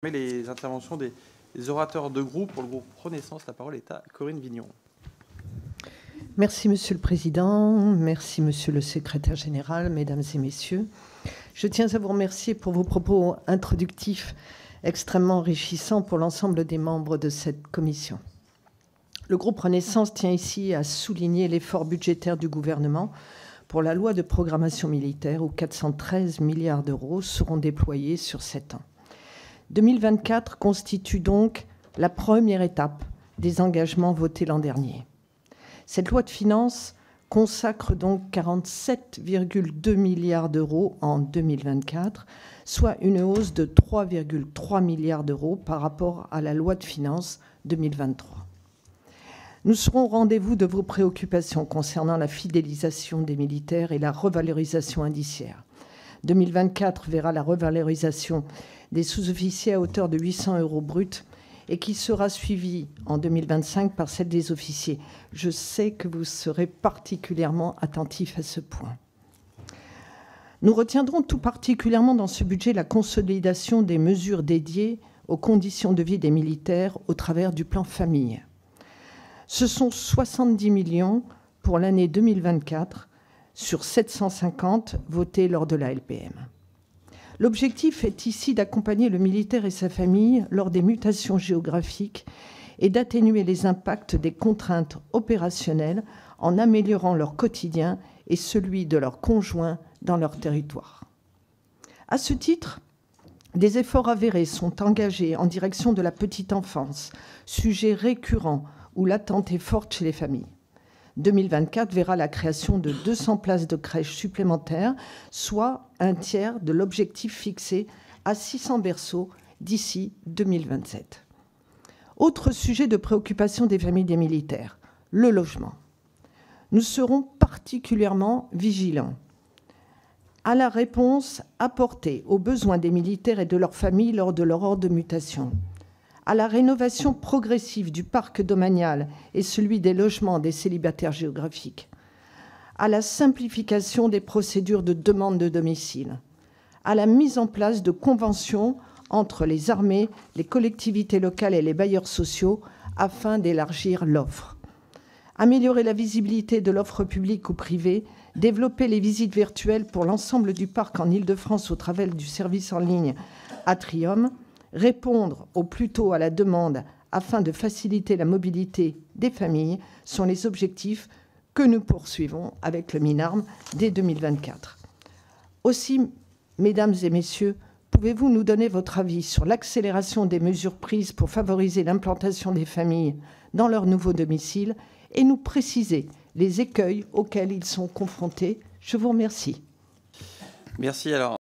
Les interventions des orateurs de groupe. Pour le groupe Renaissance, la parole est à Corinne Vignon. Merci Monsieur le Président, merci Monsieur le Secrétaire Général, Mesdames et Messieurs. Je tiens à vous remercier pour vos propos introductifs extrêmement enrichissants pour l'ensemble des membres de cette commission. Le groupe Renaissance tient ici à souligner l'effort budgétaire du gouvernement pour la loi de programmation militaire où 413 milliards d'euros seront déployés sur 7 ans. 2024 constitue donc la première étape des engagements votés l'an dernier. Cette loi de finances consacre donc 47,2 milliards d'euros en 2024, soit une hausse de 3,3 milliards d'euros par rapport à la loi de finances 2023. Nous serons au rendez-vous de vos préoccupations concernant la fidélisation des militaires et la revalorisation indiciaire. 2024 verra la revalorisation des sous-officiers à hauteur de 800 € bruts et qui sera suivie en 2025 par celle des officiers. Je sais que vous serez particulièrement attentifs à ce point. Nous retiendrons tout particulièrement dans ce budget la consolidation des mesures dédiées aux conditions de vie des militaires au travers du plan famille. Ce sont 70 millions pour l'année 2024 sur 750 votés lors de la LPM. L'objectif est ici d'accompagner le militaire et sa famille lors des mutations géographiques et d'atténuer les impacts des contraintes opérationnelles en améliorant leur quotidien et celui de leurs conjoints dans leur territoire. À ce titre, des efforts avérés sont engagés en direction de la petite enfance, sujet récurrent où l'attente est forte chez les familles. 2024 verra la création de 200 places de crèche supplémentaires, soit un tiers de l'objectif fixé à 600 berceaux d'ici 2027. Autre sujet de préoccupation des familles des militaires, le logement. Nous serons particulièrement vigilants à la réponse apportée aux besoins des militaires et de leurs familles lors de leur ordre de mutation, à la rénovation progressive du parc domanial et celui des logements des célibataires géographiques, à la simplification des procédures de demande de domicile, à la mise en place de conventions entre les armées, les collectivités locales et les bailleurs sociaux afin d'élargir l'offre, améliorer la visibilité de l'offre publique ou privée, développer les visites virtuelles pour l'ensemble du parc en Île-de-France au travers du service en ligne Atrium, répondre au plus tôt à la demande afin de faciliter la mobilité des familles sont les objectifs que nous poursuivons avec le MINARM dès 2024. Aussi, mesdames et messieurs, pouvez-vous nous donner votre avis sur l'accélération des mesures prises pour favoriser l'implantation des familles dans leur nouveau domicile et nous préciser les écueils auxquels ils sont confrontés? Je vous remercie. Merci. Alors,